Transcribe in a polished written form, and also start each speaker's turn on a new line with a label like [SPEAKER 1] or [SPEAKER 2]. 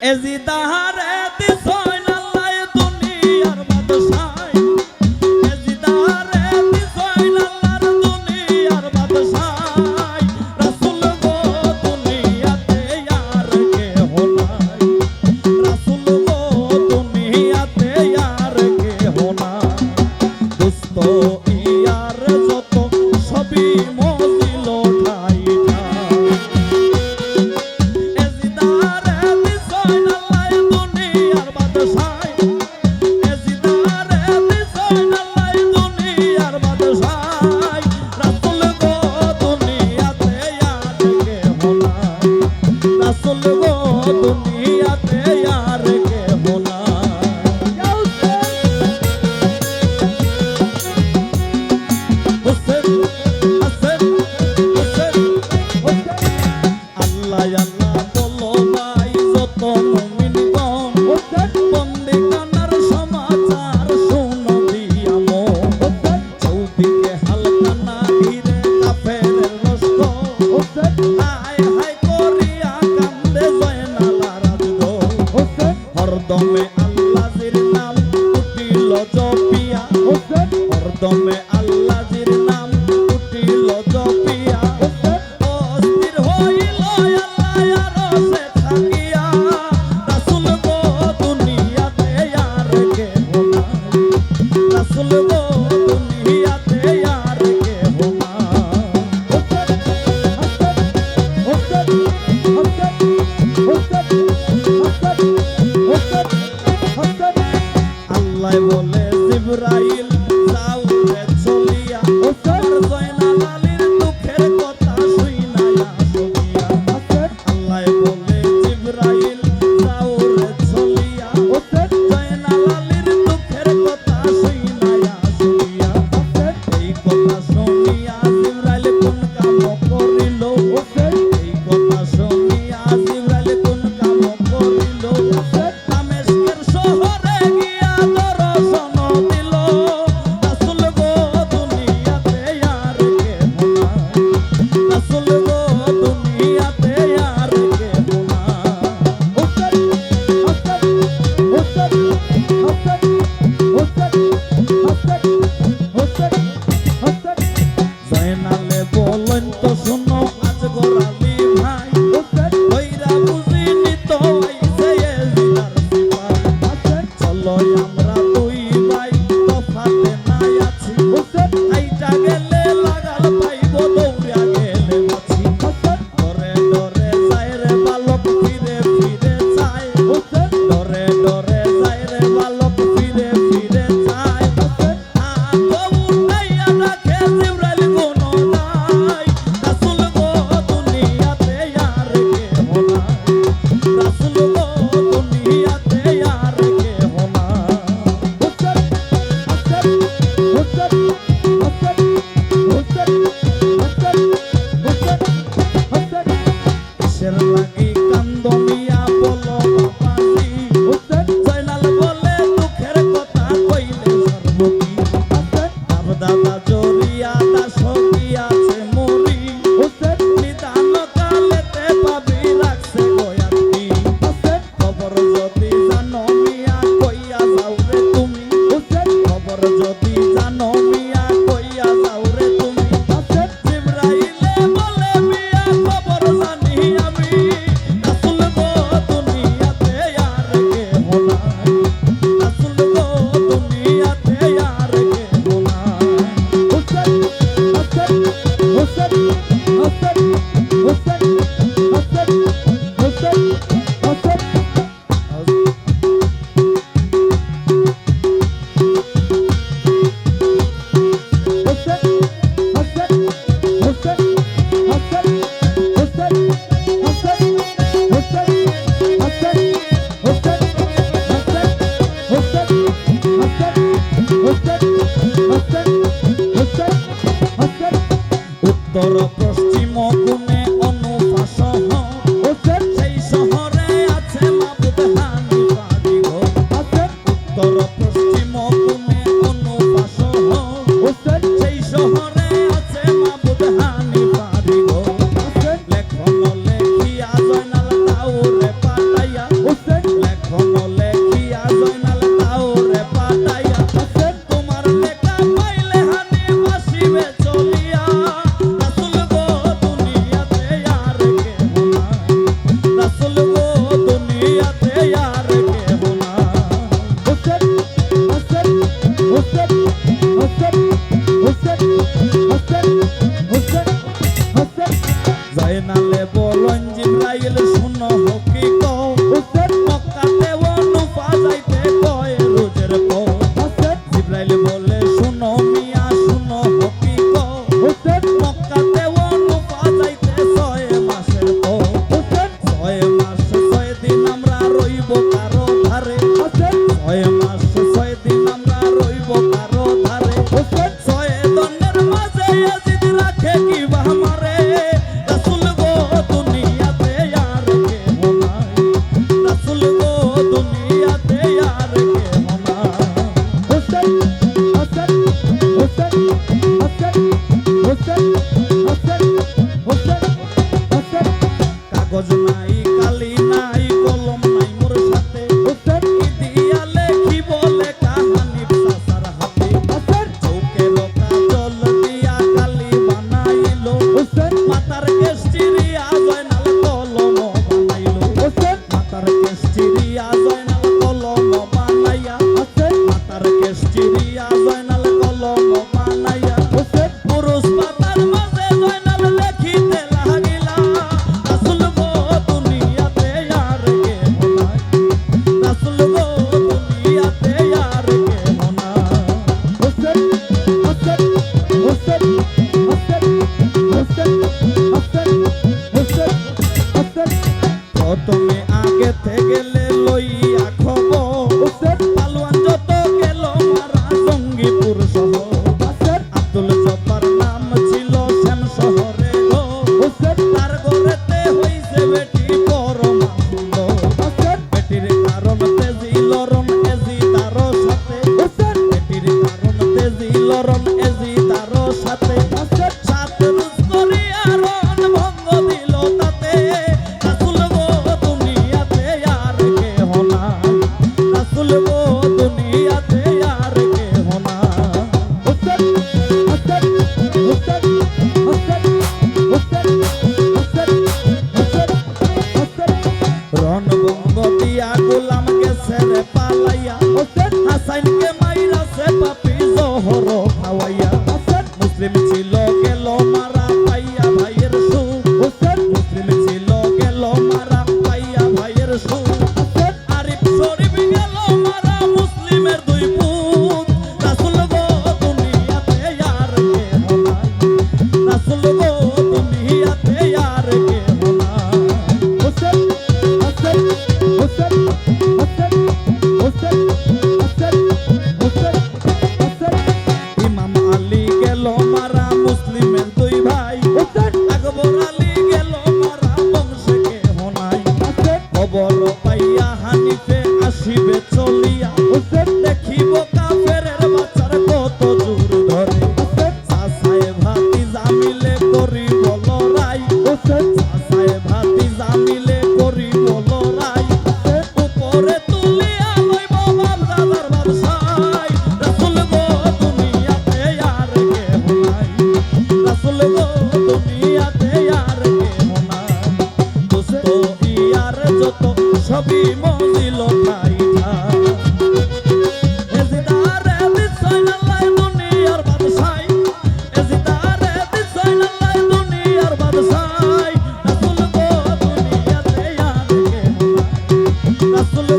[SPEAKER 1] এজিদারে দিছয় আল্লাহ দুনিয়ার বাদশাহ এজিদারে দিছয় আল্লাহর দুনিয়ার বাদশাহ রাসূল গো দুনিয়াতে আর কেহ নাই রাসূল গো দুনিয়াতে আর কেহ নাই দোস্ত ইয়ার যত সবই মজিল ঠাই হরদমে আল্লাহর নাম উঠিল জপিয়া হরদমে আল্লাহর নাম উঠিল জপিয়া অস্থির হইল আল্লাহ আরশে থাকিয়া রাসূল গো দুনিয়াতে আর কেহ নাই রাসূল গো দুনিয়াতে আর কেহ আল্লাহ বলে জিবরাইল যাও রে চলিয়া আর জয়নাল আলীর দুঃখের কথা শুনায়া শুনিয়া আল্লাহ বলে জিবরাইল যাও রে চলিয়া জয়নাল আলীর দুঃখের কথা শুনায়া শুনিয়া এই কথা শুনিয়া জিবরাইল কোন কাম করিল এই কথা শুনিয়া জিবরাইল কোন কাম করিল দামেস্কের শহরে গিয়া দর্শন দিল রাসূল গো দুনিয়াতে আর কেহ নাই রাসূল গো দুনিয়াতে আর কেহ নাই জয়নালে বলেন তো শুনো আজ গোরালি ভাই কইরা বুঝিনি তো আইছে এজিদার সিপাই চলো আমরা দুই ভাই তফাতে নাই আছি আইটা গেলে লাগাল পাইব দৌড়িয়া গেলে বাঁচি ডরে ডরে যায় রে বালক ফিরে ফিরে যায় ডরে ডরে যায় রে বালক ফিরে ফিরে যায় আগো উঠাইয়া রাখে জিবরাইল কোনো নাই রাসূল গো দুনিয়াতে আর কেহ নাই রাসূল গো দুনিয়াতে আর কেহ নাই কিসের লাগি কান্দমিয়া বলো বাবাজি জয়নাল বলে দুঃখের কথা কইলে সর্বতি তার দাদা জরিয়া দাস গিয়াছে মরি নিদান কালেতে পাবি রাখছে গয়াতি খবর যদি জানো মিয়া কইয়া যাও রে তুমি খবর যদি জানো মিয়া কইয়া যাও রে তুমি জিবরাইলে বলে মিয়া খবর জানি আমি রাসূল গো দুনিয়াতে আর কেহ নাই রাসূল গো দুনিয়াতে আর কেহ উত্তর পশ্চিম কোণে অনুপা শহর সেই শহরে আছে মাবুদ হানিফারি ঘর উত্তর পশ্চিম কোণে অনুপা শহর সেই শহরে আছে মাবুদ হানিফারি ঘর লেখন লেখিয়া জয়নাল তাওরে পাঠাইয়া রইব কারো ধারে 6 মাস 6 দিন আমরা রইব কারো ধারে 6 দণ্ডের মাঝে আজিদ রাখে কি বাহামারে রাসূল গো দুনিয়াতে আর কেহ নাই রাসূল গো দুনিয়াতে আর কেহ নাই কাগজ নাই কালি নাই কলম নাই মোর সাথে দিয়া লেখি বলে কাহানি চাচার হাতে চৌকের কাজল দিয়া কালি বানাইলো মাতার কেশ চিরিয়া জয়নাল কলম বানাইলো মাতার কেশ চিরিয়া জয়নাল কলম বানাইয়া মাতার কেশ চিরিয়া জয়নাল কলম বানাইয়া পুরুষ পাতার মাঝে জয়নাল লেখিতে লাগিলা রাসূল গো দুনিয়াতে আর কেহ নাই রাসূল গো দুনিয়াতে আর কেহ প্রথমে আগে থেকে লইয়া খবর পালোয়ান যত গেল মারা জঙ্গিপুর শহর আব্দুল জব্বার নাম ছিল শ্যাম শহরে গো তার ঘরেতে হইছে বেটি পরমা সুন্দর বেটির কারণ তেজি লরণ এজি তার সাথে বেটির কারণ তেজি লরণ এজি তার সাথে সাত রুজ করিয়া রণ ভঙ্গ দিল তাতে রাসূল গো দুনিয়াতে আর কেহ নাই রাসূল গো দুনিয়াতে আর কেহ রণভঙ্গ দিয়া গোলাম গেছে রে পালাইয়া হাসাইনকে মাইরাছে পাপি জহর খাওয়াইয়া মুসলিম ছিল গেল মারা পাইয়া ভাইয়ের সুখ মুসলিম ছিল গেল মারা পাইয়া ভাইয়ের সুখ আরিফ শরীফ গেল মারা মুসলিমের দুই পুত রাসূল গো দুনিয়াতে আর কেহ নাই রাসূল গো দুনিয়াতে আর কেহ নাই ইমাম আলী গেল মারা মুসলিমের দুই ভাই আকবর আলী গেল মারা বংশে কেহ নাই খবর পাইয়া হানিফে আসিবে চলিয়া দেখিব কাফেরের বাচ্চার কত জোর ধরে চাচায়ে ভাতিজা মিলে করিব লড়াই চাচায়ে ভাতিজা মিলে করিব লড়াই উপরে তুলিয়া লইব বাপ দাদার বাদশাই রাসূল গো দুনিয়াতে আর কেহ নাই রাসূল গো দুনিয়াতে আর কেহ নাই দোস্ত ইয়ার যত সবই মজিল খাইঠা এজিদারে দিছয়নাল্লাহ দুনিয়ার বাদশাই এজিদারে দিছয়নাল্লাহ দুনিয়ার বাদশাই রাসূল গো দুনিয়াতে আর কেহ নাই রাসূল